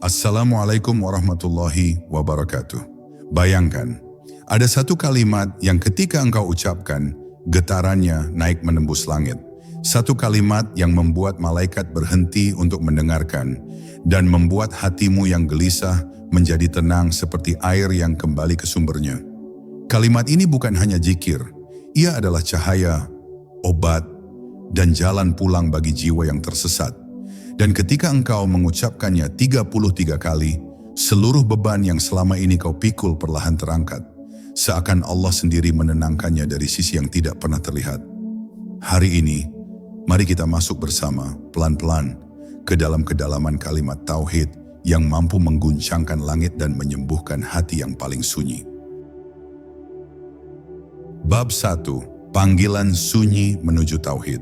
Assalamualaikum warahmatullahi wabarakatuh. Bayangkan, ada satu kalimat yang ketika engkau ucapkan, getarannya naik menembus langit. Satu kalimat yang membuat malaikat berhenti untuk mendengarkan dan membuat hatimu yang gelisah menjadi tenang seperti air yang kembali ke sumbernya. Kalimat ini bukan hanya zikir, ia adalah cahaya, obat, dan jalan pulang bagi jiwa yang tersesat. Dan ketika engkau mengucapkannya 33 kali, seluruh beban yang selama ini kau pikul perlahan terangkat. Seakan Allah sendiri menenangkannya dari sisi yang tidak pernah terlihat. Hari ini, mari kita masuk bersama, pelan-pelan, ke dalam kedalaman kalimat tauhid yang mampu mengguncangkan langit dan menyembuhkan hati yang paling sunyi. Bab 1. Panggilan sunyi menuju tauhid.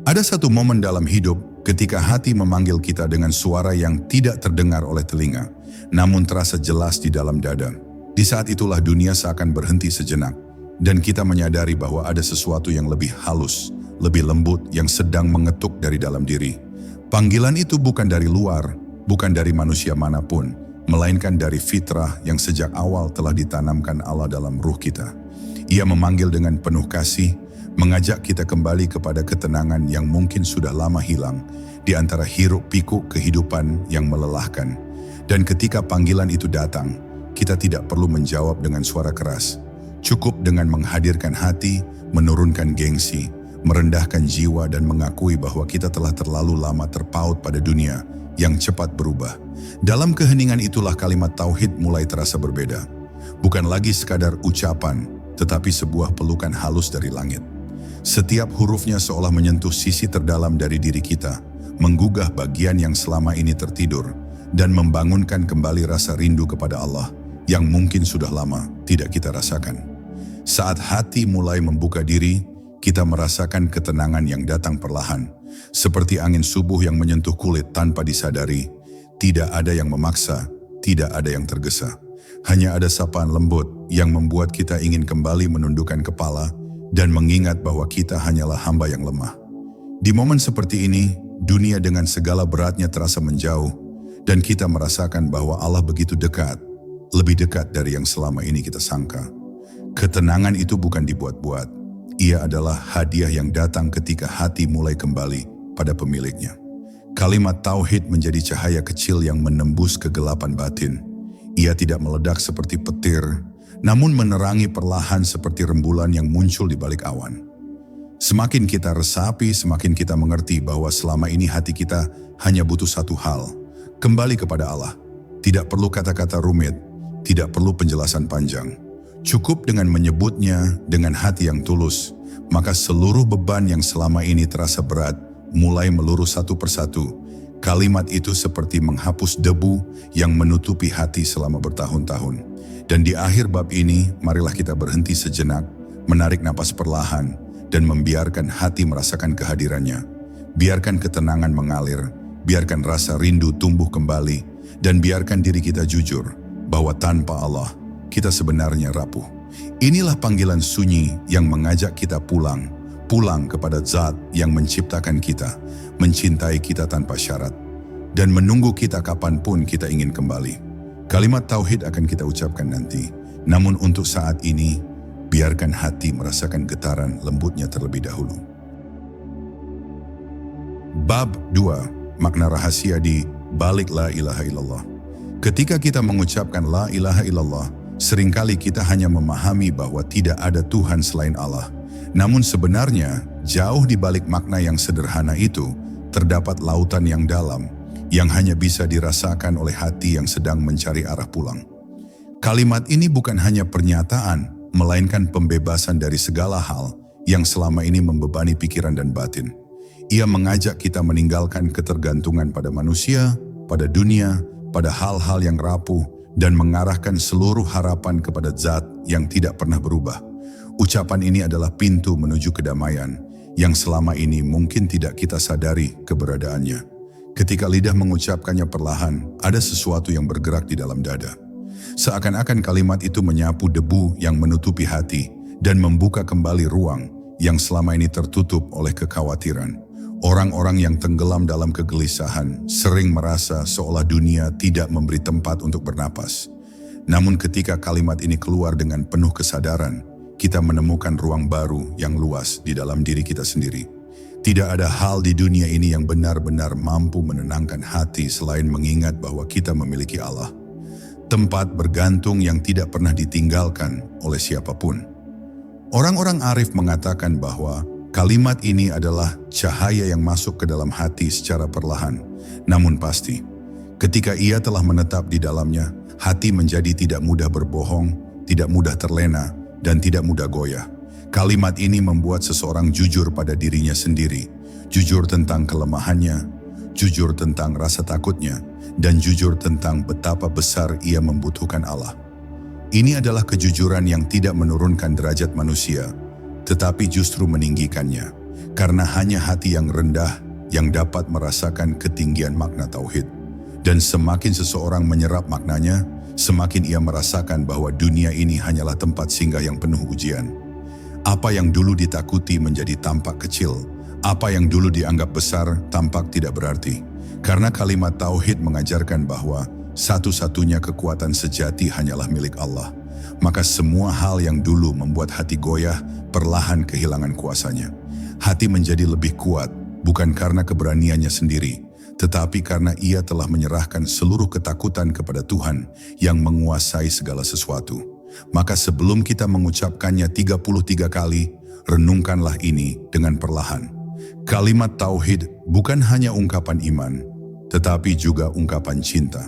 Ada satu momen dalam hidup ketika hati memanggil kita dengan suara yang tidak terdengar oleh telinga, namun terasa jelas di dalam dada. Di saat itulah dunia seakan berhenti sejenak, dan kita menyadari bahwa ada sesuatu yang lebih halus, lebih lembut yang sedang mengetuk dari dalam diri. Panggilan itu bukan dari luar, bukan dari manusia manapun, melainkan dari fitrah yang sejak awal telah ditanamkan Allah dalam ruh kita. Ia memanggil dengan penuh kasih, mengajak kita kembali kepada ketenangan yang mungkin sudah lama hilang di antara hiruk-pikuk kehidupan yang melelahkan. Dan ketika panggilan itu datang, kita tidak perlu menjawab dengan suara keras. Cukup dengan menghadirkan hati, menurunkan gengsi, merendahkan jiwa dan mengakui bahwa kita telah terlalu lama terpaut pada dunia yang cepat berubah. Dalam keheningan itulah kalimat tauhid mulai terasa berbeda. Bukan lagi sekadar ucapan, tetapi sebuah pelukan halus dari langit. Setiap hurufnya seolah menyentuh sisi terdalam dari diri kita, menggugah bagian yang selama ini tertidur, dan membangunkan kembali rasa rindu kepada Allah yang mungkin sudah lama tidak kita rasakan. Saat hati mulai membuka diri, kita merasakan ketenangan yang datang perlahan, seperti angin subuh yang menyentuh kulit tanpa disadari. Tidak ada yang memaksa, tidak ada yang tergesa. Hanya ada sapaan lembut yang membuat kita ingin kembali menundukkan kepala dan mengingat bahwa kita hanyalah hamba yang lemah. Di momen seperti ini, dunia dengan segala beratnya terasa menjauh, dan kita merasakan bahwa Allah begitu dekat, lebih dekat dari yang selama ini kita sangka. Ketenangan itu bukan dibuat-buat, ia adalah hadiah yang datang ketika hati mulai kembali pada pemiliknya. Kalimat tauhid menjadi cahaya kecil yang menembus kegelapan batin. Ia tidak meledak seperti petir, namun menerangi perlahan seperti rembulan yang muncul di balik awan. Semakin kita resapi, semakin kita mengerti bahwa selama ini hati kita hanya butuh satu hal, kembali kepada Allah. Tidak perlu kata-kata rumit, tidak perlu penjelasan panjang. Cukup dengan menyebutnya dengan hati yang tulus, maka seluruh beban yang selama ini terasa berat mulai melurus satu persatu. Kalimat itu seperti menghapus debu yang menutupi hati selama bertahun-tahun. Dan di akhir bab ini, marilah kita berhenti sejenak, menarik napas perlahan, dan membiarkan hati merasakan kehadirannya. Biarkan ketenangan mengalir, biarkan rasa rindu tumbuh kembali, dan biarkan diri kita jujur bahwa tanpa Allah, kita sebenarnya rapuh. Inilah panggilan sunyi yang mengajak kita pulang kepada Zat yang menciptakan kita, mencintai kita tanpa syarat, dan menunggu kita kapanpun kita ingin kembali. Kalimat tauhid akan kita ucapkan nanti, namun untuk saat ini, biarkan hati merasakan getaran lembutnya terlebih dahulu. Bab 2. Makna rahasia di balik la ilaha illallah. Ketika kita mengucapkan la ilaha illallah, seringkali kita hanya memahami bahwa tidak ada Tuhan selain Allah. Namun sebenarnya, jauh di balik makna yang sederhana itu, terdapat lautan yang dalam, yang hanya bisa dirasakan oleh hati yang sedang mencari arah pulang. Kalimat ini bukan hanya pernyataan, melainkan pembebasan dari segala hal yang selama ini membebani pikiran dan batin. Ia mengajak kita meninggalkan ketergantungan pada manusia, pada dunia, pada hal-hal yang rapuh, dan mengarahkan seluruh harapan kepada Zat yang tidak pernah berubah. Ucapan ini adalah pintu menuju kedamaian yang selama ini mungkin tidak kita sadari keberadaannya. Ketika lidah mengucapkannya perlahan, ada sesuatu yang bergerak di dalam dada. Seakan-akan kalimat itu menyapu debu yang menutupi hati dan membuka kembali ruang yang selama ini tertutup oleh kekhawatiran. Orang-orang yang tenggelam dalam kegelisahan sering merasa seolah dunia tidak memberi tempat untuk bernapas. Namun ketika kalimat ini keluar dengan penuh kesadaran, kita menemukan ruang baru yang luas di dalam diri kita sendiri. Tidak ada hal di dunia ini yang benar-benar mampu menenangkan hati selain mengingat bahwa kita memiliki Allah. Tempat bergantung yang tidak pernah ditinggalkan oleh siapapun. Orang-orang arif mengatakan bahwa kalimat ini adalah cahaya yang masuk ke dalam hati secara perlahan, namun pasti. Ketika ia telah menetap di dalamnya, hati menjadi tidak mudah berbohong, tidak mudah terlena, dan tidak mudah goyah. Kalimat ini membuat seseorang jujur pada dirinya sendiri, jujur tentang kelemahannya, jujur tentang rasa takutnya, dan jujur tentang betapa besar ia membutuhkan Allah. Ini adalah kejujuran yang tidak menurunkan derajat manusia, tetapi justru meninggikannya, karena hanya hati yang rendah yang dapat merasakan ketinggian makna tauhid. Dan semakin seseorang menyerap maknanya, semakin ia merasakan bahwa dunia ini hanyalah tempat singgah yang penuh ujian. Apa yang dulu ditakuti menjadi tampak kecil, apa yang dulu dianggap besar tampak tidak berarti. Karena kalimat tauhid mengajarkan bahwa satu-satunya kekuatan sejati hanyalah milik Allah. Maka semua hal yang dulu membuat hati goyah perlahan kehilangan kuasanya. Hati menjadi lebih kuat bukan karena keberaniannya sendiri, tetapi karena ia telah menyerahkan seluruh ketakutan kepada Tuhan yang menguasai segala sesuatu. Maka sebelum kita mengucapkannya 33 kali, renungkanlah ini dengan perlahan. Kalimat tauhid bukan hanya ungkapan iman, tetapi juga ungkapan cinta.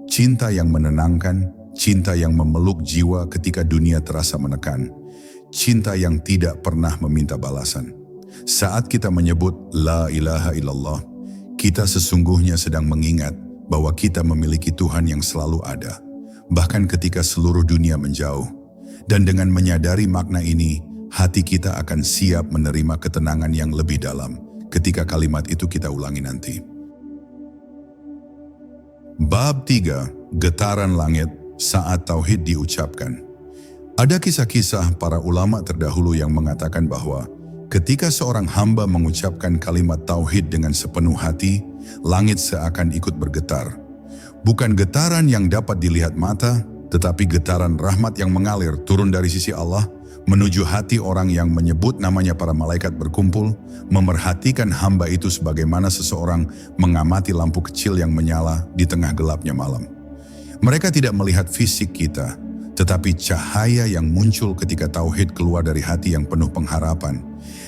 Cinta yang menenangkan, cinta yang memeluk jiwa ketika dunia terasa menekan, cinta yang tidak pernah meminta balasan. Saat kita menyebut La ilaha illallah, kita sesungguhnya sedang mengingat bahwa kita memiliki Tuhan yang selalu ada, bahkan ketika seluruh dunia menjauh. Dan dengan menyadari makna ini, hati kita akan siap menerima ketenangan yang lebih dalam ketika kalimat itu kita ulangi nanti. Bab 3. Getaran langit saat tauhid diucapkan. Ada kisah-kisah para ulama terdahulu yang mengatakan bahwa ketika seorang hamba mengucapkan kalimat tauhid dengan sepenuh hati, langit seakan ikut bergetar. Bukan getaran yang dapat dilihat mata, tetapi getaran rahmat yang mengalir turun dari sisi Allah menuju hati orang yang menyebut namanya. Para malaikat berkumpul, memerhatikan hamba itu sebagaimana seseorang mengamati lampu kecil yang menyala di tengah gelapnya malam. Mereka tidak melihat fisik kita, tetapi cahaya yang muncul ketika tauhid keluar dari hati yang penuh pengharapan.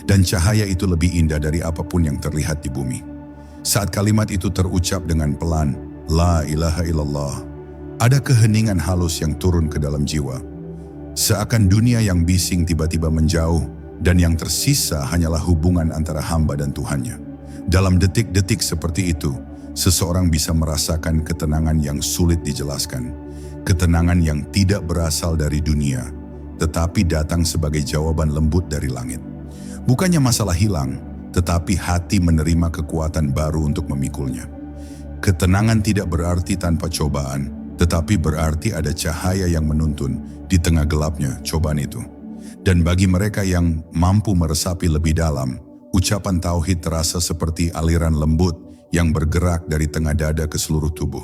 Dan cahaya itu lebih indah dari apapun yang terlihat di bumi. Saat kalimat itu terucap dengan pelan, La ilaha illallah, ada keheningan halus yang turun ke dalam jiwa. Seakan dunia yang bising tiba-tiba menjauh, dan yang tersisa hanyalah hubungan antara hamba dan Tuhannya. Dalam detik-detik seperti itu, seseorang bisa merasakan ketenangan yang sulit dijelaskan. Ketenangan yang tidak berasal dari dunia, tetapi datang sebagai jawaban lembut dari langit. Bukannya masalah hilang, tetapi hati menerima kekuatan baru untuk memikulnya. Ketenangan tidak berarti tanpa cobaan, tetapi berarti ada cahaya yang menuntun di tengah gelapnya cobaan itu. Dan bagi mereka yang mampu meresapi lebih dalam, ucapan tauhid terasa seperti aliran lembut yang bergerak dari tengah dada ke seluruh tubuh.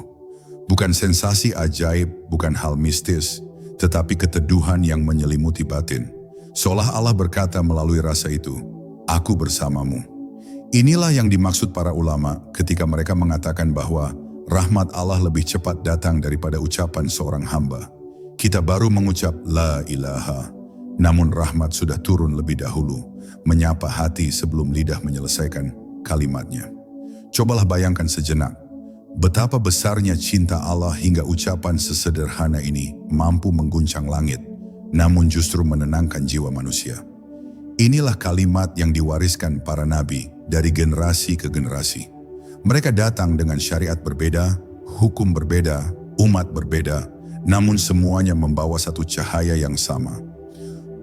Bukan sensasi ajaib, bukan hal mistis, tetapi keteduhan yang menyelimuti batin. Seolah Allah berkata melalui rasa itu, Aku bersamamu. Inilah yang dimaksud para ulama ketika mereka mengatakan bahwa rahmat Allah lebih cepat datang daripada ucapan seorang hamba. Kita baru mengucap La ilaha, namun rahmat sudah turun lebih dahulu, menyapa hati sebelum lidah menyelesaikan kalimatnya. Cobalah bayangkan sejenak, betapa besarnya cinta Allah hingga ucapan sesederhana ini mampu mengguncang langit, namun justru menenangkan jiwa manusia. Inilah kalimat yang diwariskan para nabi dari generasi ke generasi. Mereka datang dengan syariat berbeda, hukum berbeda, umat berbeda, namun semuanya membawa satu cahaya yang sama.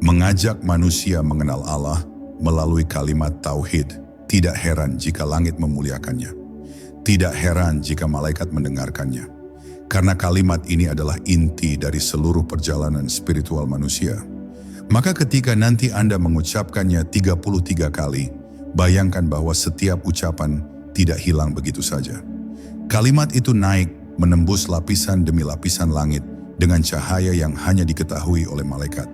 Mengajak manusia mengenal Allah melalui kalimat tauhid. Tidak heran jika langit memuliakannya. Tidak heran jika malaikat mendengarkannya. Karena kalimat ini adalah inti dari seluruh perjalanan spiritual manusia. Maka ketika nanti Anda mengucapkannya 33 kali, bayangkan bahwa setiap ucapan tidak hilang begitu saja. Kalimat itu naik menembus lapisan demi lapisan langit dengan cahaya yang hanya diketahui oleh malaikat.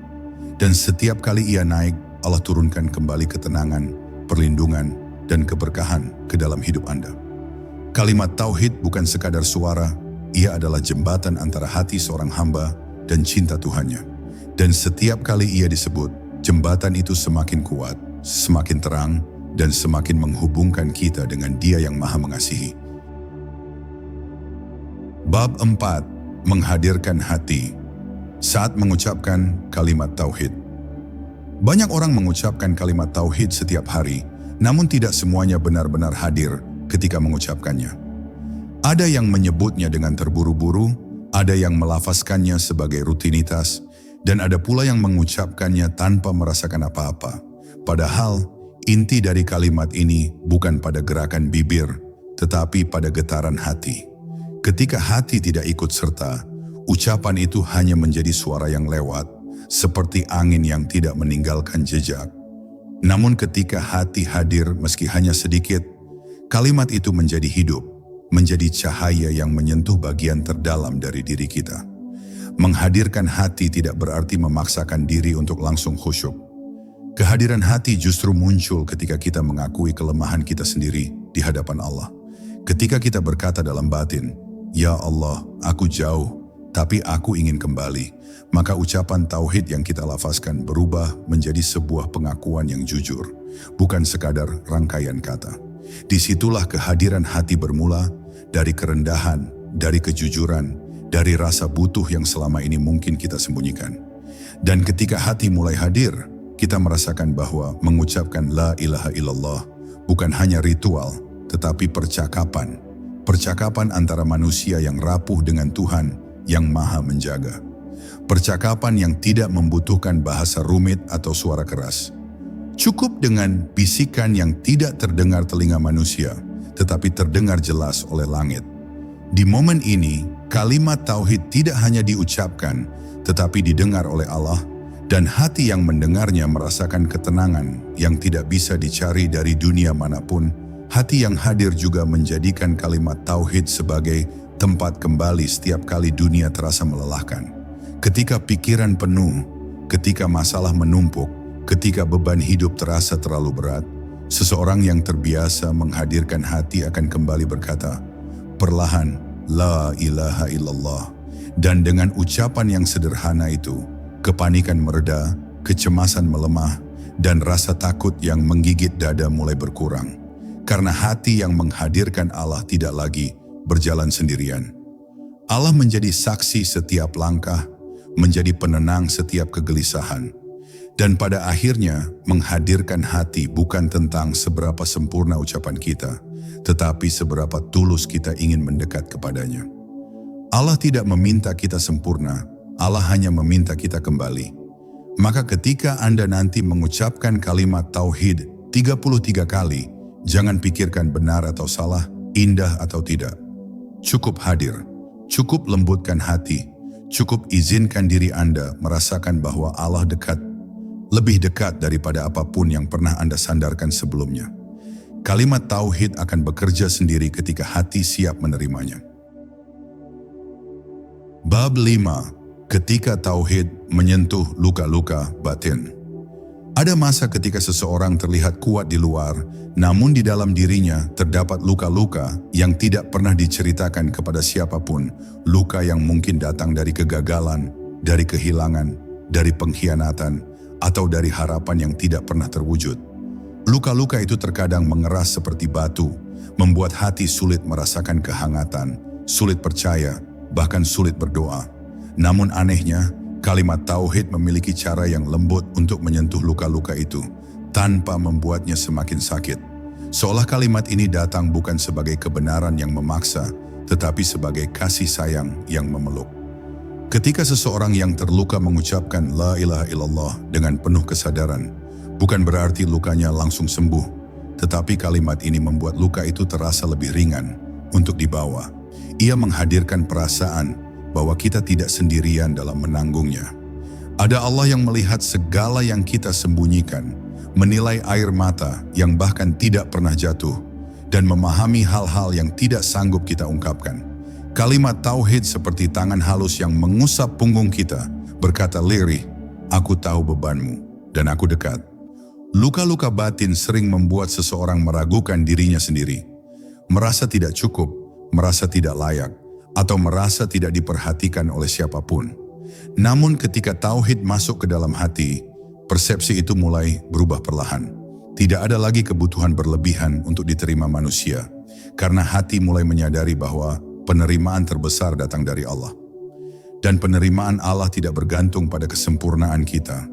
Dan setiap kali ia naik, Allah turunkan kembali ketenangan, perlindungan, dan keberkahan ke dalam hidup Anda. Kalimat tauhid bukan sekadar suara, ia adalah jembatan antara hati seorang hamba dan cinta Tuhannya. Dan setiap kali ia disebut, jembatan itu semakin kuat, semakin terang, dan semakin menghubungkan kita dengan Dia yang Maha Mengasihi. Bab 4. Menghadirkan hati. Saat mengucapkan kalimat tauhid. Banyak orang mengucapkan kalimat tauhid setiap hari, namun tidak semuanya benar-benar hadir ketika mengucapkannya. Ada yang menyebutnya dengan terburu-buru, ada yang melafazkannya sebagai rutinitas, dan ada pula yang mengucapkannya tanpa merasakan apa-apa. Padahal, inti dari kalimat ini bukan pada gerakan bibir, tetapi pada getaran hati. Ketika hati tidak ikut serta, ucapan itu hanya menjadi suara yang lewat, seperti angin yang tidak meninggalkan jejak. Namun ketika hati hadir meski hanya sedikit, kalimat itu menjadi hidup, menjadi cahaya yang menyentuh bagian terdalam dari diri kita. Menghadirkan hati tidak berarti memaksakan diri untuk langsung khusyuk. Kehadiran hati justru muncul ketika kita mengakui kelemahan kita sendiri di hadapan Allah. Ketika kita berkata dalam batin, "Ya Allah, aku jauh, tapi aku ingin kembali," maka ucapan tauhid yang kita lafazkan berubah menjadi sebuah pengakuan yang jujur, bukan sekadar rangkaian kata. Disitulah kehadiran hati bermula, dari kerendahan, dari kejujuran, dari rasa butuh yang selama ini mungkin kita sembunyikan. Dan ketika hati mulai hadir, kita merasakan bahwa mengucapkan la ilaha illallah bukan hanya ritual, tetapi percakapan. Percakapan antara manusia yang rapuh dengan Tuhan yang Maha Menjaga. Percakapan yang tidak membutuhkan bahasa rumit atau suara keras. Cukup dengan bisikan yang tidak terdengar telinga manusia, tetapi terdengar jelas oleh langit. Di momen ini, kalimat tauhid tidak hanya diucapkan, tetapi didengar oleh Allah, dan hati yang mendengarnya merasakan ketenangan yang tidak bisa dicari dari dunia manapun. Hati yang hadir juga menjadikan kalimat tauhid sebagai tempat kembali setiap kali dunia terasa melelahkan. Ketika pikiran penuh, ketika masalah menumpuk, ketika beban hidup terasa terlalu berat, seseorang yang terbiasa menghadirkan hati akan kembali berkata, perlahan, la ilaha illallah. Dan dengan ucapan yang sederhana itu, kepanikan mereda, kecemasan melemah, dan rasa takut yang menggigit dada mulai berkurang. Karena hati yang menghadirkan Allah tidak lagi berjalan sendirian. Allah menjadi saksi setiap langkah, menjadi penenang setiap kegelisahan. Dan pada akhirnya menghadirkan hati bukan tentang seberapa sempurna ucapan kita, tetapi seberapa tulus kita ingin mendekat kepadanya. Allah tidak meminta kita sempurna, Allah hanya meminta kita kembali. Maka ketika Anda nanti mengucapkan kalimat tauhid 33 kali, jangan pikirkan benar atau salah, indah atau tidak. Cukup hadir, cukup lembutkan hati, cukup izinkan diri Anda merasakan bahwa Allah dekat, lebih dekat daripada apapun yang pernah Anda sandarkan sebelumnya. Kalimat tauhid akan bekerja sendiri ketika hati siap menerimanya. Bab 5. Ketika tauhid menyentuh luka-luka batin. Ada masa ketika seseorang terlihat kuat di luar, namun di dalam dirinya terdapat luka-luka yang tidak pernah diceritakan kepada siapapun. Luka yang mungkin datang dari kegagalan, dari kehilangan, dari pengkhianatan, atau dari harapan yang tidak pernah terwujud. Luka-luka itu terkadang mengeras seperti batu, membuat hati sulit merasakan kehangatan, sulit percaya, bahkan sulit berdoa. Namun anehnya, kalimat tauhid memiliki cara yang lembut untuk menyentuh luka-luka itu, tanpa membuatnya semakin sakit. Seolah kalimat ini datang bukan sebagai kebenaran yang memaksa, tetapi sebagai kasih sayang yang memeluk. Ketika seseorang yang terluka mengucapkan la ilaha illallah dengan penuh kesadaran, bukan berarti lukanya langsung sembuh, tetapi kalimat ini membuat luka itu terasa lebih ringan untuk dibawa. Ia menghadirkan perasaan bahwa kita tidak sendirian dalam menanggungnya. Ada Allah yang melihat segala yang kita sembunyikan, menilai air mata yang bahkan tidak pernah jatuh, dan memahami hal-hal yang tidak sanggup kita ungkapkan. Kalimat tauhid seperti tangan halus yang mengusap punggung kita, berkata lirih, "Aku tahu bebanmu, dan aku dekat." Luka-luka batin sering membuat seseorang meragukan dirinya sendiri, merasa tidak cukup, merasa tidak layak, atau merasa tidak diperhatikan oleh siapapun. Namun ketika tauhid masuk ke dalam hati, persepsi itu mulai berubah perlahan. Tidak ada lagi kebutuhan berlebihan untuk diterima manusia, karena hati mulai menyadari bahwa penerimaan terbesar datang dari Allah. Dan penerimaan Allah tidak bergantung pada kesempurnaan kita.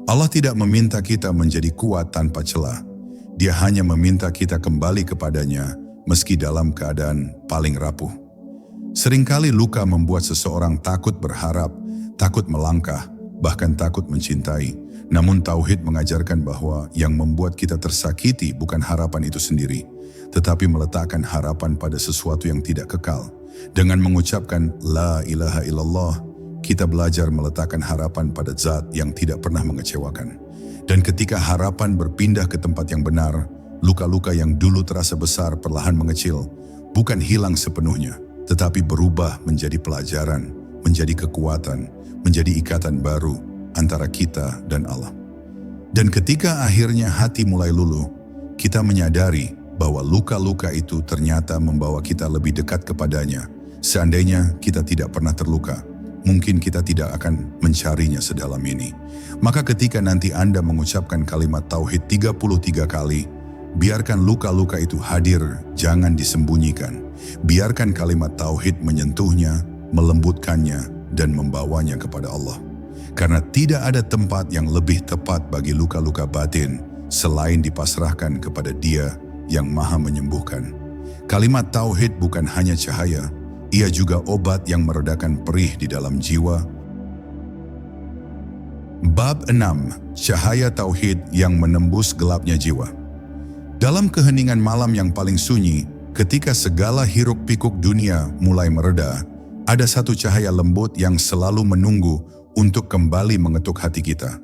Allah tidak meminta kita menjadi kuat tanpa celah. Dia hanya meminta kita kembali kepadanya meski dalam keadaan paling rapuh. Seringkali luka membuat seseorang takut berharap, takut melangkah, bahkan takut mencintai. Namun tauhid mengajarkan bahwa yang membuat kita tersakiti bukan harapan itu sendiri, tetapi meletakkan harapan pada sesuatu yang tidak kekal. Dengan mengucapkan La ilaha illallah, kita belajar meletakkan harapan pada zat yang tidak pernah mengecewakan. Dan ketika harapan berpindah ke tempat yang benar, luka-luka yang dulu terasa besar perlahan mengecil, bukan hilang sepenuhnya, tetapi berubah menjadi pelajaran, menjadi kekuatan, menjadi ikatan baru antara kita dan Allah. Dan ketika akhirnya hati mulai luluh, kita menyadari bahwa luka-luka itu ternyata membawa kita lebih dekat kepadanya. Seandainya kita tidak pernah terluka, mungkin kita tidak akan mencarinya sedalam ini. Maka ketika nanti Anda mengucapkan kalimat tauhid 33 kali, biarkan luka-luka itu hadir, jangan disembunyikan. Biarkan kalimat tauhid menyentuhnya, melembutkannya, dan membawanya kepada Allah. Karena tidak ada tempat yang lebih tepat bagi luka-luka batin selain dipasrahkan kepada Dia yang Maha menyembuhkan. Kalimat tauhid bukan hanya cahaya, ia juga obat yang meredakan perih di dalam jiwa. Bab 6. Cahaya tauhid yang menembus gelapnya jiwa. Dalam keheningan malam yang paling sunyi, ketika segala hiruk-pikuk dunia mulai mereda, ada satu cahaya lembut yang selalu menunggu untuk kembali mengetuk hati kita.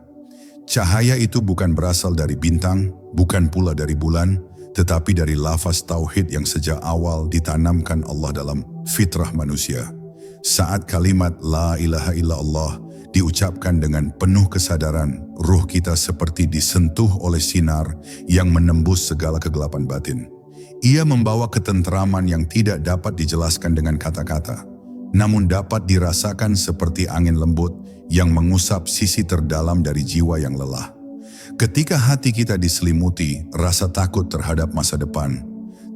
Cahaya itu bukan berasal dari bintang, bukan pula dari bulan, tetapi dari lafaz tauhid yang sejak awal ditanamkan Allah dalam fitrah manusia. Saat kalimat La ilaha illallah diucapkan dengan penuh kesadaran, ruh kita seperti disentuh oleh sinar yang menembus segala kegelapan batin. Ia membawa ketenteraman yang tidak dapat dijelaskan dengan kata-kata, namun dapat dirasakan seperti angin lembut yang mengusap sisi terdalam dari jiwa yang lelah. Ketika hati kita diselimuti rasa takut terhadap masa depan,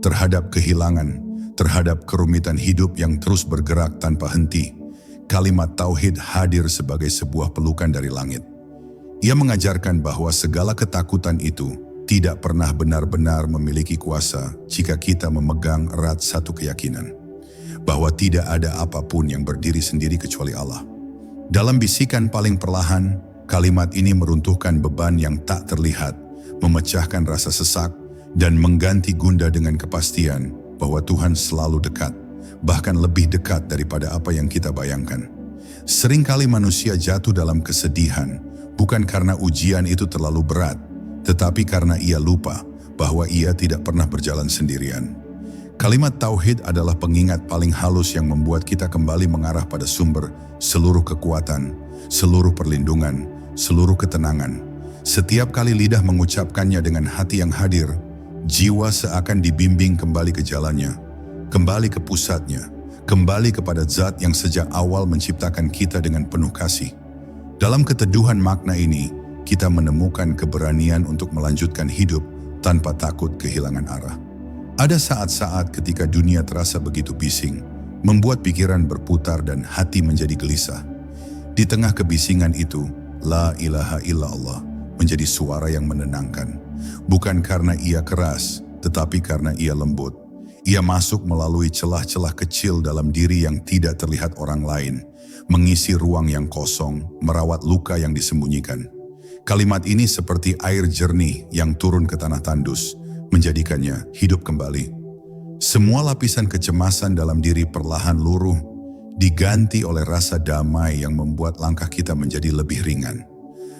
terhadap kehilangan, terhadap kerumitan hidup yang terus bergerak tanpa henti, kalimat tauhid hadir sebagai sebuah pelukan dari langit. Ia mengajarkan bahwa segala ketakutan itu tidak pernah benar-benar memiliki kuasa jika kita memegang erat satu keyakinan, bahwa tidak ada apapun yang berdiri sendiri kecuali Allah. Dalam bisikan paling perlahan, kalimat ini meruntuhkan beban yang tak terlihat, memecahkan rasa sesak, dan mengganti gundah dengan kepastian bahwa Tuhan selalu dekat, bahkan lebih dekat daripada apa yang kita bayangkan. Seringkali manusia jatuh dalam kesedihan, bukan karena ujian itu terlalu berat, tetapi karena ia lupa bahwa ia tidak pernah berjalan sendirian. Kalimat tauhid adalah pengingat paling halus yang membuat kita kembali mengarah pada sumber seluruh kekuatan, seluruh perlindungan, seluruh ketenangan. Setiap kali lidah mengucapkannya dengan hati yang hadir, jiwa seakan dibimbing kembali ke jalannya, kembali ke pusatnya, kembali kepada zat yang sejak awal menciptakan kita dengan penuh kasih. Dalam keteduhan makna ini, kita menemukan keberanian untuk melanjutkan hidup tanpa takut kehilangan arah. Ada saat-saat ketika dunia terasa begitu bising, membuat pikiran berputar dan hati menjadi gelisah. Di tengah kebisingan itu, La ilaha illallah menjadi suara yang menenangkan. Bukan karena ia keras, tetapi karena ia lembut. Ia masuk melalui celah-celah kecil dalam diri yang tidak terlihat orang lain, mengisi ruang yang kosong, merawat luka yang disembunyikan. Kalimat ini seperti air jernih yang turun ke tanah tandus, menjadikannya hidup kembali. Semua lapisan kecemasan dalam diri perlahan luruh, diganti oleh rasa damai yang membuat langkah kita menjadi lebih ringan.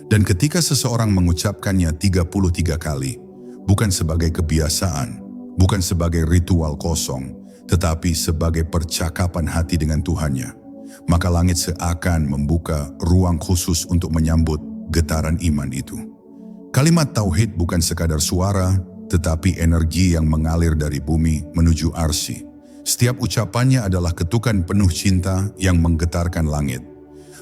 Dan ketika seseorang mengucapkannya 33 kali, bukan sebagai kebiasaan, bukan sebagai ritual kosong, tetapi sebagai percakapan hati dengan Tuhannya, maka langit seakan membuka ruang khusus untuk menyambut getaran iman itu. Kalimat tauhid bukan sekadar suara, tetapi energi yang mengalir dari bumi menuju arsy. Setiap ucapannya adalah ketukan penuh cinta yang menggetarkan langit,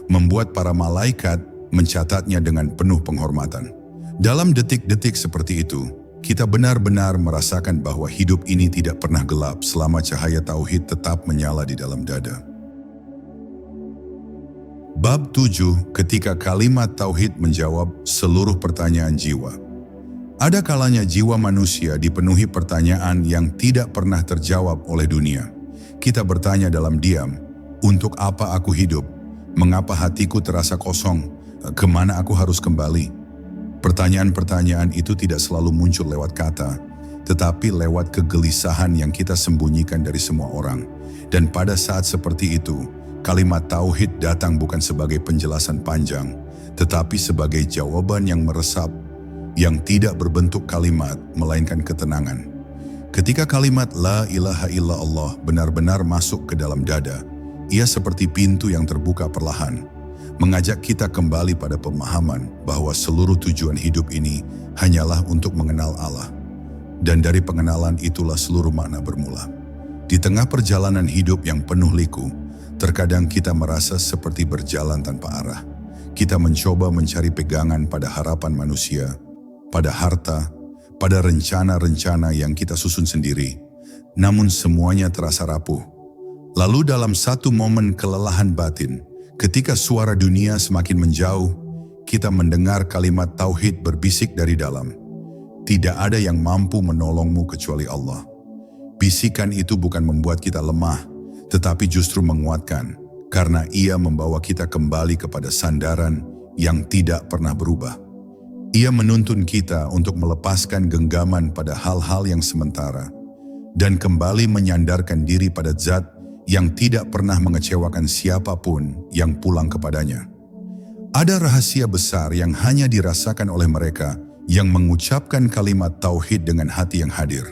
membuat para malaikat mencatatnya dengan penuh penghormatan. Dalam detik-detik seperti itu, kita benar-benar merasakan bahwa hidup ini tidak pernah gelap selama cahaya tauhid tetap menyala di dalam dada. Bab 7, ketika kalimat tauhid menjawab seluruh pertanyaan jiwa. Ada kalanya jiwa manusia dipenuhi pertanyaan yang tidak pernah terjawab oleh dunia. Kita bertanya dalam diam, untuk apa aku hidup? Mengapa hatiku terasa kosong? Kemana aku harus kembali? Pertanyaan-pertanyaan itu tidak selalu muncul lewat kata, tetapi lewat kegelisahan yang kita sembunyikan dari semua orang. Dan pada saat seperti itu, kalimat tauhid datang bukan sebagai penjelasan panjang, tetapi sebagai jawaban yang meresap, yang tidak berbentuk kalimat, melainkan ketenangan. Ketika kalimat La ilaha illallah benar-benar masuk ke dalam dada, ia seperti pintu yang terbuka perlahan, mengajak kita kembali pada pemahaman bahwa seluruh tujuan hidup ini hanyalah untuk mengenal Allah. Dan dari pengenalan itulah seluruh makna bermula. Di tengah perjalanan hidup yang penuh liku, terkadang kita merasa seperti berjalan tanpa arah. Kita mencoba mencari pegangan pada harapan manusia, pada harta, pada rencana-rencana yang kita susun sendiri. Namun semuanya terasa rapuh. Lalu dalam satu momen kelelahan batin, ketika suara dunia semakin menjauh, kita mendengar kalimat tauhid berbisik dari dalam. Tidak ada yang mampu menolongmu kecuali Allah. Bisikan itu bukan membuat kita lemah, tetapi justru menguatkan, karena ia membawa kita kembali kepada sandaran yang tidak pernah berubah. Ia menuntun kita untuk melepaskan genggaman pada hal-hal yang sementara, dan kembali menyandarkan diri pada zat yang tidak pernah mengecewakan siapapun yang pulang kepadanya. Ada rahasia besar yang hanya dirasakan oleh mereka yang mengucapkan kalimat tauhid dengan hati yang hadir,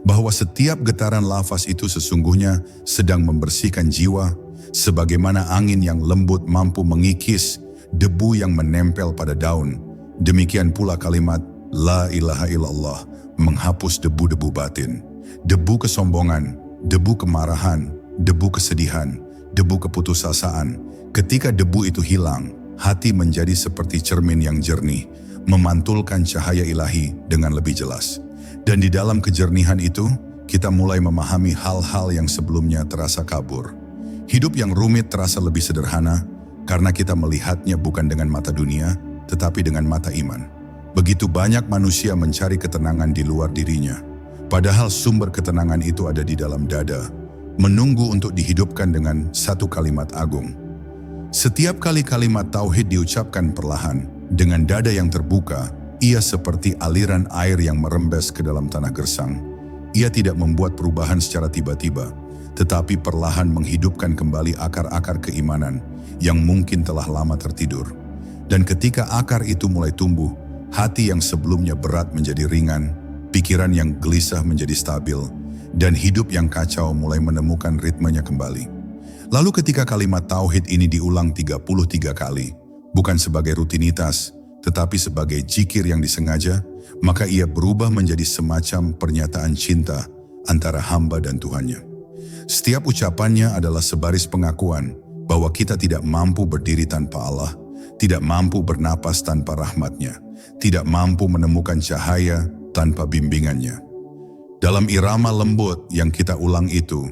bahwa setiap getaran lafaz itu sesungguhnya sedang membersihkan jiwa, sebagaimana angin yang lembut mampu mengikis debu yang menempel pada daun. Demikian pula kalimat La ilaha illallah menghapus debu-debu batin, debu kesombongan, debu kemarahan, debu kesedihan, debu keputusasaan. Ketika debu itu hilang, hati menjadi seperti cermin yang jernih, memantulkan cahaya ilahi dengan lebih jelas. Dan di dalam kejernihan itu, kita mulai memahami hal-hal yang sebelumnya terasa kabur. Hidup yang rumit terasa lebih sederhana, karena kita melihatnya bukan dengan mata dunia, tetapi dengan mata iman. Begitu banyak manusia mencari ketenangan di luar dirinya, padahal sumber ketenangan itu ada di dalam dada, menunggu untuk dihidupkan dengan satu kalimat agung. Setiap kali kalimat tauhid diucapkan perlahan, dengan dada yang terbuka, ia seperti aliran air yang merembes ke dalam tanah gersang. Ia tidak membuat perubahan secara tiba-tiba, tetapi perlahan menghidupkan kembali akar-akar keimanan yang mungkin telah lama tertidur. Dan ketika akar itu mulai tumbuh, hati yang sebelumnya berat menjadi ringan, pikiran yang gelisah menjadi stabil, dan hidup yang kacau mulai menemukan ritmenya kembali. Lalu ketika kalimat tauhid ini diulang 33 kali, bukan sebagai rutinitas, tetapi sebagai zikir yang disengaja, maka ia berubah menjadi semacam pernyataan cinta antara hamba dan Tuhannya. Setiap ucapannya adalah sebaris pengakuan bahwa kita tidak mampu berdiri tanpa Allah, tidak mampu bernapas tanpa rahmat-Nya, tidak mampu menemukan cahaya tanpa bimbingannya. Dalam irama lembut yang kita ulang itu,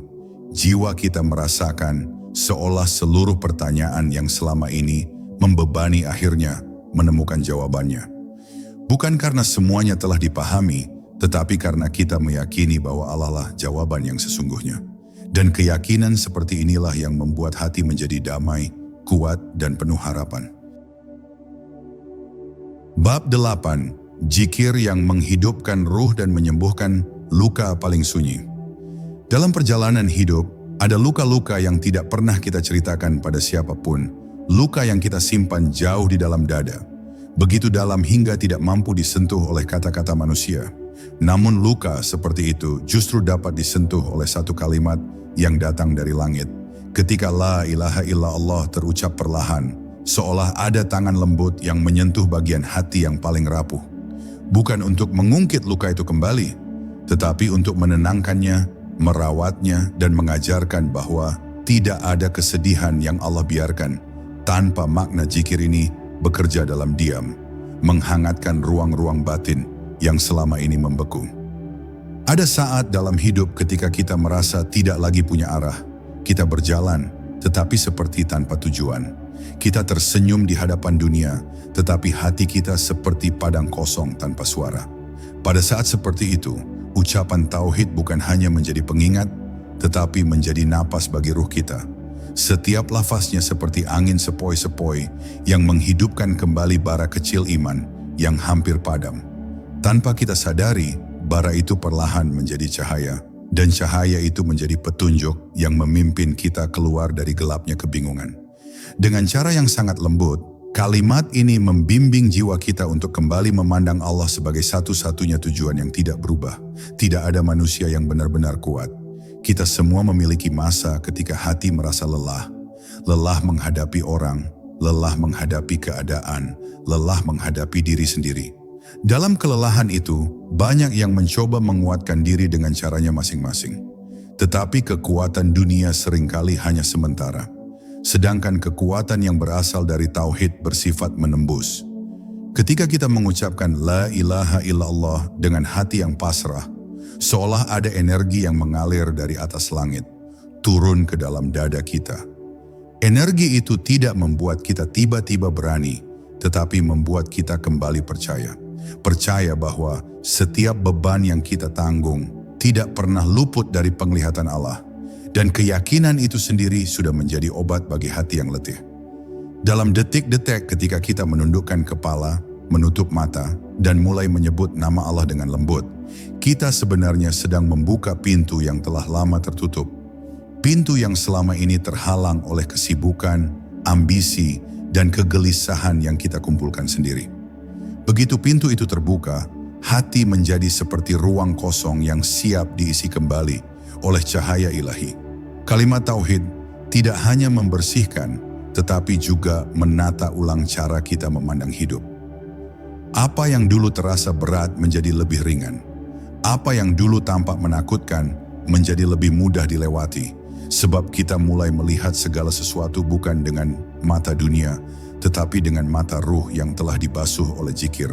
jiwa kita merasakan seolah seluruh pertanyaan yang selama ini membebani akhirnya menemukan jawabannya. Bukan karena semuanya telah dipahami, tetapi karena kita meyakini bahwa Allah lah jawaban yang sesungguhnya. Dan keyakinan seperti inilah yang membuat hati menjadi damai, kuat, dan penuh harapan. Bab 8, Zikir yang menghidupkan ruh dan menyembuhkan luka paling sunyi. Dalam perjalanan hidup, ada luka-luka yang tidak pernah kita ceritakan pada siapapun, luka yang kita simpan jauh di dalam dada. begitu dalam hingga tidak mampu disentuh oleh kata-kata manusia. Namun luka seperti itu justru dapat disentuh oleh satu kalimat yang datang dari langit. Ketika la ilaha illallah terucap perlahan, seolah ada tangan lembut yang menyentuh bagian hati yang paling rapuh. Bukan untuk mengungkit luka itu kembali, tetapi untuk menenangkannya, merawatnya, dan mengajarkan bahwa tidak ada kesedihan yang Allah biarkan tanpa makna zikir ini bekerja dalam diam, menghangatkan ruang-ruang batin yang selama ini membeku. Ada saat dalam hidup ketika kita merasa tidak lagi punya arah. Kita berjalan, tetapi seperti tanpa tujuan. Kita tersenyum di hadapan dunia, tetapi hati kita seperti padang kosong tanpa suara. Pada saat seperti itu, ucapan tauhid bukan hanya menjadi pengingat, tetapi menjadi napas bagi ruh kita. Setiap lafaznya seperti angin sepoi-sepoi yang menghidupkan kembali bara kecil iman yang hampir padam. Tanpa kita sadari, bara itu perlahan menjadi cahaya. Dan cahaya itu menjadi petunjuk yang memimpin kita keluar dari gelapnya kebingungan. Dengan cara yang sangat lembut, kalimat ini membimbing jiwa kita untuk kembali memandang Allah sebagai satu-satunya tujuan yang tidak berubah. Tidak ada manusia yang benar-benar kuat. Kita semua memiliki masa ketika hati merasa lelah. Lelah menghadapi orang, lelah menghadapi keadaan, lelah menghadapi diri sendiri. Dalam kelelahan itu, banyak yang mencoba menguatkan diri dengan caranya masing-masing. Tetapi kekuatan dunia seringkali hanya sementara. Sedangkan kekuatan yang berasal dari tauhid bersifat menembus. Ketika kita mengucapkan la ilaha illallah dengan hati yang pasrah, seolah ada energi yang mengalir dari atas langit, turun ke dalam dada kita. Energi itu tidak membuat kita tiba-tiba berani, tetapi membuat kita kembali percaya. Percaya bahwa setiap beban yang kita tanggung tidak pernah luput dari penglihatan Allah. Dan keyakinan itu sendiri sudah menjadi obat bagi hati yang letih. Dalam detik-detik ketika kita menundukkan kepala, menutup mata, dan mulai menyebut nama Allah dengan lembut, kita sebenarnya sedang membuka pintu yang telah lama tertutup. Pintu yang selama ini terhalang oleh kesibukan, ambisi, dan kegelisahan yang kita kumpulkan sendiri. Begitu pintu itu terbuka, hati menjadi seperti ruang kosong yang siap diisi kembali oleh cahaya ilahi. Kalimat tauhid tidak hanya membersihkan, tetapi juga menata ulang cara kita memandang hidup. Apa yang dulu terasa berat menjadi lebih ringan. Apa yang dulu tampak menakutkan menjadi lebih mudah dilewati, sebab kita mulai melihat segala sesuatu bukan dengan mata dunia, tetapi dengan mata ruh yang telah dibasuh oleh zikir.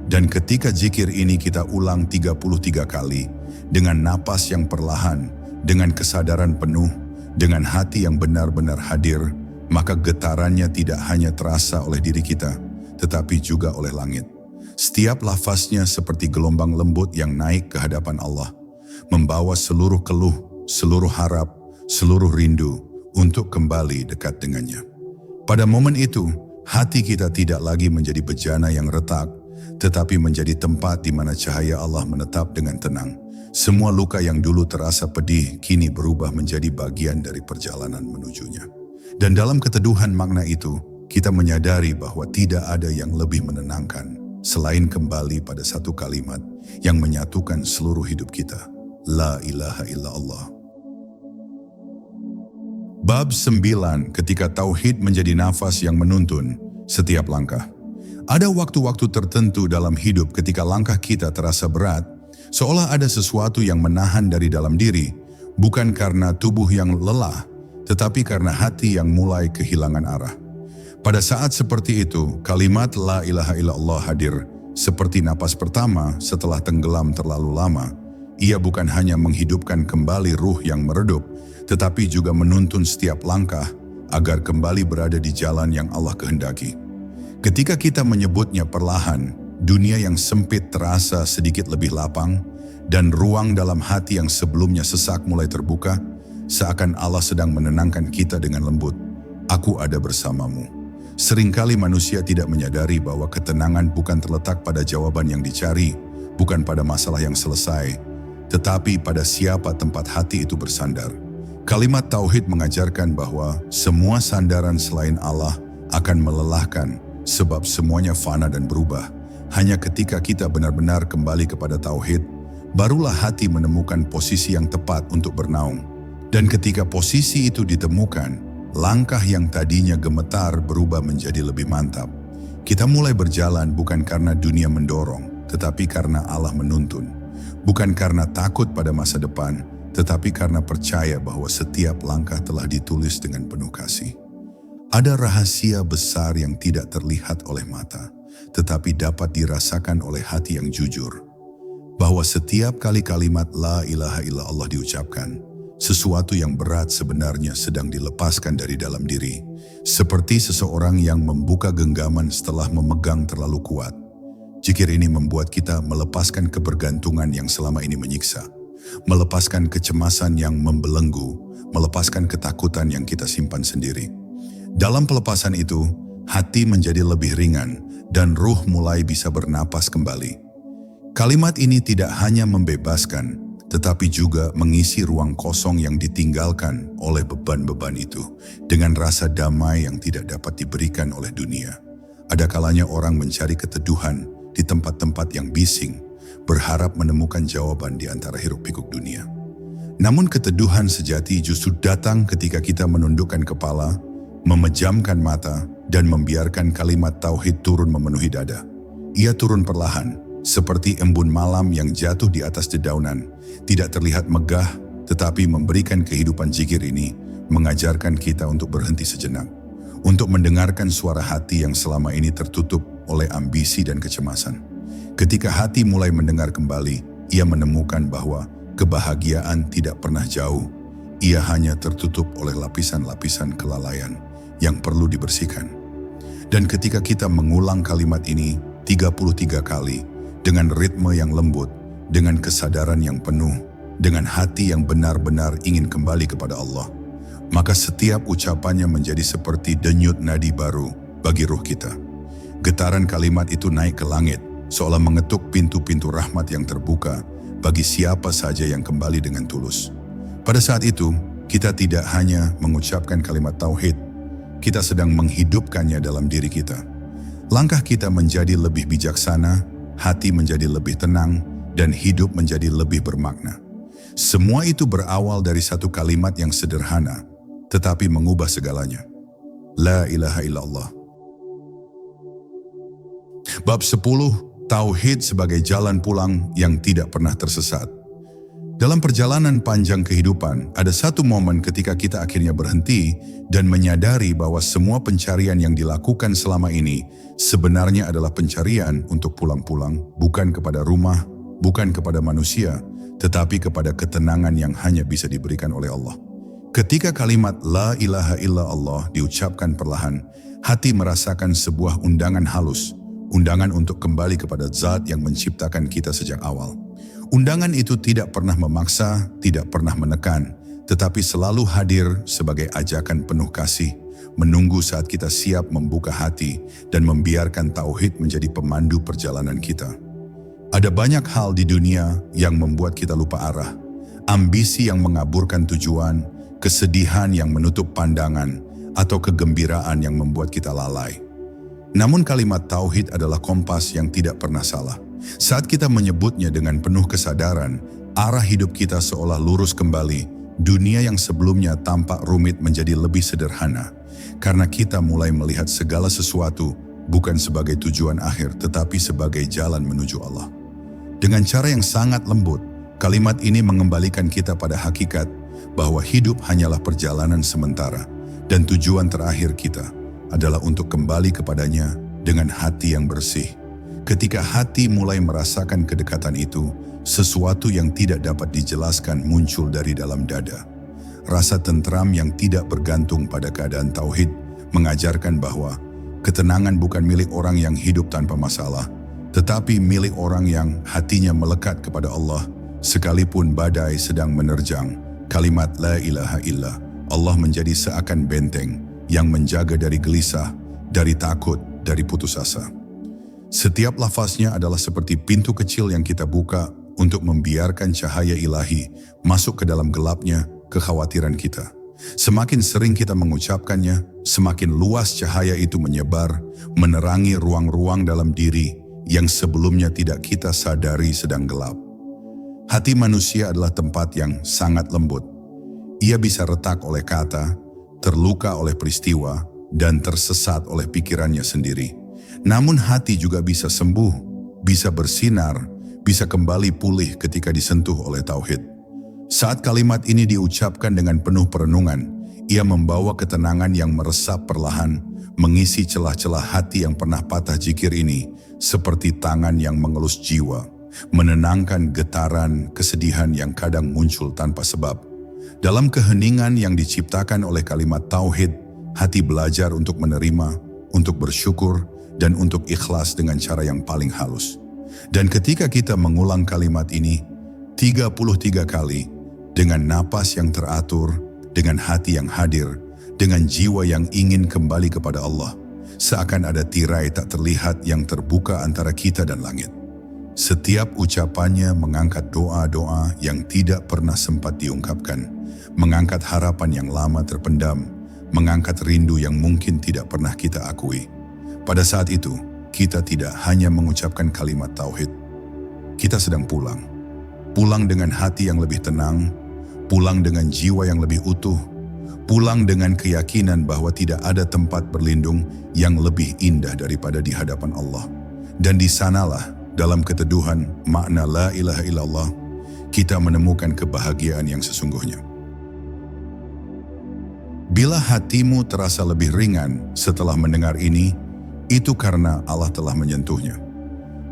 Dan ketika zikir ini kita ulang 33 kali, dengan napas yang perlahan, dengan kesadaran penuh, dengan hati yang benar-benar hadir, maka getarannya tidak hanya terasa oleh diri kita, tetapi juga oleh langit. Setiap lafaznya seperti gelombang lembut yang naik ke hadapan Allah, membawa seluruh keluh, seluruh harap, seluruh rindu untuk kembali dekat dengannya. Pada momen itu, hati kita tidak lagi menjadi bejana yang retak, tetapi menjadi tempat di mana cahaya Allah menetap dengan tenang. Semua luka yang dulu terasa pedih, kini berubah menjadi bagian dari perjalanan menujunya. Dan dalam keteduhan makna itu, kita menyadari bahwa tidak ada yang lebih menenangkan, selain kembali pada satu kalimat yang menyatukan seluruh hidup kita. La ilaha illallah. Bab 9, ketika tauhid menjadi nafas yang menuntun setiap langkah. Ada waktu-waktu tertentu dalam hidup ketika langkah kita terasa berat, seolah ada sesuatu yang menahan dari dalam diri, bukan karena tubuh yang lelah, tetapi karena hati yang mulai kehilangan arah. Pada saat seperti itu, kalimat la ilaha illallah hadir seperti napas pertama setelah tenggelam terlalu lama. Ia bukan hanya menghidupkan kembali ruh yang meredup, tetapi juga menuntun setiap langkah agar kembali berada di jalan yang Allah kehendaki. Ketika kita menyebutnya perlahan, dunia yang sempit terasa sedikit lebih lapang, dan ruang dalam hati yang sebelumnya sesak mulai terbuka, seakan Allah sedang menenangkan kita dengan lembut. Aku ada bersamamu. Seringkali manusia tidak menyadari bahwa ketenangan bukan terletak pada jawaban yang dicari, bukan pada masalah yang selesai, tetapi pada siapa tempat hati itu bersandar. Kalimat tauhid mengajarkan bahwa semua sandaran selain Allah akan melelahkan, sebab semuanya fana dan berubah. Hanya ketika kita benar-benar kembali kepada tauhid, barulah hati menemukan posisi yang tepat untuk bernaung. Dan ketika posisi itu ditemukan, langkah yang tadinya gemetar berubah menjadi lebih mantap. Kita mulai berjalan bukan karena dunia mendorong, tetapi karena Allah menuntun. Bukan karena takut pada masa depan, tetapi karena percaya bahwa setiap langkah telah ditulis dengan penuh kasih. Ada rahasia besar yang tidak terlihat oleh mata, tetapi dapat dirasakan oleh hati yang jujur. Bahwa setiap kali kalimat La ilaha illallah diucapkan, sesuatu yang berat sebenarnya sedang dilepaskan dari dalam diri. Seperti seseorang yang membuka genggaman setelah memegang terlalu kuat. Zikir ini membuat kita melepaskan kebergantungan yang selama ini menyiksa. Melepaskan kecemasan yang membelenggu, melepaskan ketakutan yang kita simpan sendiri. Dalam pelepasan itu, hati menjadi lebih ringan dan ruh mulai bisa bernapas kembali. Kalimat ini tidak hanya membebaskan, tetapi juga mengisi ruang kosong yang ditinggalkan oleh beban-beban itu dengan rasa damai yang tidak dapat diberikan oleh dunia. Ada kalanya orang mencari keteduhan di tempat-tempat yang bising, berharap menemukan jawaban di antara hiruk-pikuk dunia. Namun keteduhan sejati justru datang ketika kita menundukkan kepala, memejamkan mata, dan membiarkan kalimat tauhid turun memenuhi dada. Ia turun perlahan, seperti embun malam yang jatuh di atas dedaunan, tidak terlihat megah, tetapi memberikan kehidupan zikir ini, mengajarkan kita untuk berhenti sejenak, untuk mendengarkan suara hati yang selama ini tertutup oleh ambisi dan kecemasan. Ketika hati mulai mendengar kembali, ia menemukan bahwa kebahagiaan tidak pernah jauh, ia hanya tertutup oleh lapisan-lapisan kelalaian yang perlu dibersihkan. Dan ketika kita mengulang kalimat ini 33 kali, dengan ritme yang lembut, dengan kesadaran yang penuh, dengan hati yang benar-benar ingin kembali kepada Allah, maka setiap ucapannya menjadi seperti denyut nadi baru bagi ruh kita. Getaran kalimat itu naik ke langit, seolah mengetuk pintu-pintu rahmat yang terbuka bagi siapa saja yang kembali dengan tulus. Pada saat itu, kita tidak hanya mengucapkan kalimat tauhid, kita sedang menghidupkannya dalam diri kita. Langkah kita menjadi lebih bijaksana, hati menjadi lebih tenang, dan hidup menjadi lebih bermakna. Semua itu berawal dari satu kalimat yang sederhana, tetapi mengubah segalanya. La ilaha illallah. Bab 10, Tauhid sebagai jalan pulang yang tidak pernah tersesat. Dalam perjalanan panjang kehidupan, ada satu momen ketika kita akhirnya berhenti dan menyadari bahwa semua pencarian yang dilakukan selama ini sebenarnya adalah pencarian untuk pulang-pulang, bukan kepada rumah, bukan kepada manusia, tetapi kepada ketenangan yang hanya bisa diberikan oleh Allah. Ketika kalimat La ilaha illallah diucapkan perlahan, hati merasakan sebuah undangan halus, undangan untuk kembali kepada Zat yang menciptakan kita sejak awal. Undangan itu tidak pernah memaksa, tidak pernah menekan, tetapi selalu hadir sebagai ajakan penuh kasih, menunggu saat kita siap membuka hati dan membiarkan tauhid menjadi pemandu perjalanan kita. Ada banyak hal di dunia yang membuat kita lupa arah, ambisi yang mengaburkan tujuan, kesedihan yang menutup pandangan, atau kegembiraan yang membuat kita lalai. Namun kalimat tauhid adalah kompas yang tidak pernah salah. Saat kita menyebutnya dengan penuh kesadaran, arah hidup kita seolah lurus kembali. Dunia yang sebelumnya tampak rumit menjadi lebih sederhana, karena kita mulai melihat segala sesuatu bukan sebagai tujuan akhir, tetapi sebagai jalan menuju Allah. Dengan cara yang sangat lembut, kalimat ini mengembalikan kita pada hakikat bahwa hidup hanyalah perjalanan sementara, dan tujuan terakhir kita adalah untuk kembali kepadanya dengan hati yang bersih. Ketika hati mulai merasakan kedekatan itu, sesuatu yang tidak dapat dijelaskan muncul dari dalam dada. Rasa tentram yang tidak bergantung pada keadaan tauhid mengajarkan bahwa ketenangan bukan milik orang yang hidup tanpa masalah, tetapi milik orang yang hatinya melekat kepada Allah. Sekalipun badai sedang menerjang, kalimat La ilaha illa Allah menjadi seakan benteng yang menjaga dari gelisah, dari takut, dari putus asa. Setiap lafaznya adalah seperti pintu kecil yang kita buka untuk membiarkan cahaya ilahi masuk ke dalam gelapnya kekhawatiran kita. Semakin sering kita mengucapkannya, semakin luas cahaya itu menyebar, menerangi ruang-ruang dalam diri yang sebelumnya tidak kita sadari sedang gelap. Hati manusia adalah tempat yang sangat lembut. Ia bisa retak oleh kata, terluka oleh peristiwa, dan tersesat oleh pikirannya sendiri. Namun hati juga bisa sembuh, bisa bersinar, bisa kembali pulih ketika disentuh oleh tauhid. Saat kalimat ini diucapkan dengan penuh perenungan, ia membawa ketenangan yang meresap perlahan, mengisi celah-celah hati yang pernah patah jikir ini, seperti tangan yang mengelus jiwa, menenangkan getaran kesedihan yang kadang muncul tanpa sebab. Dalam keheningan yang diciptakan oleh kalimat tauhid, hati belajar untuk menerima, untuk bersyukur, dan untuk ikhlas dengan cara yang paling halus. Dan ketika kita mengulang kalimat ini 33 kali, dengan napas yang teratur, dengan hati yang hadir, dengan jiwa yang ingin kembali kepada Allah, seakan ada tirai tak terlihat yang terbuka antara kita dan langit. Setiap ucapannya mengangkat doa-doa yang tidak pernah sempat diungkapkan, mengangkat harapan yang lama terpendam, mengangkat rindu yang mungkin tidak pernah kita akui. Pada saat itu, kita tidak hanya mengucapkan kalimat tauhid, kita sedang pulang. Pulang dengan hati yang lebih tenang, pulang dengan jiwa yang lebih utuh, pulang dengan keyakinan bahwa tidak ada tempat berlindung yang lebih indah daripada di hadapan Allah. Dan di sanalah, dalam keteduhan makna la ilaha illallah, kita menemukan kebahagiaan yang sesungguhnya. Bila hatimu terasa lebih ringan setelah mendengar ini, itu karena Allah telah menyentuhnya.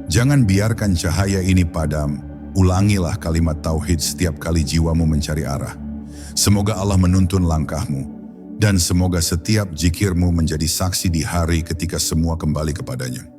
Jangan biarkan cahaya ini padam. Ulangilah kalimat tauhid setiap kali jiwamu mencari arah. Semoga Allah menuntun langkahmu, dan semoga setiap zikirmu menjadi saksi di hari ketika semua kembali kepadanya.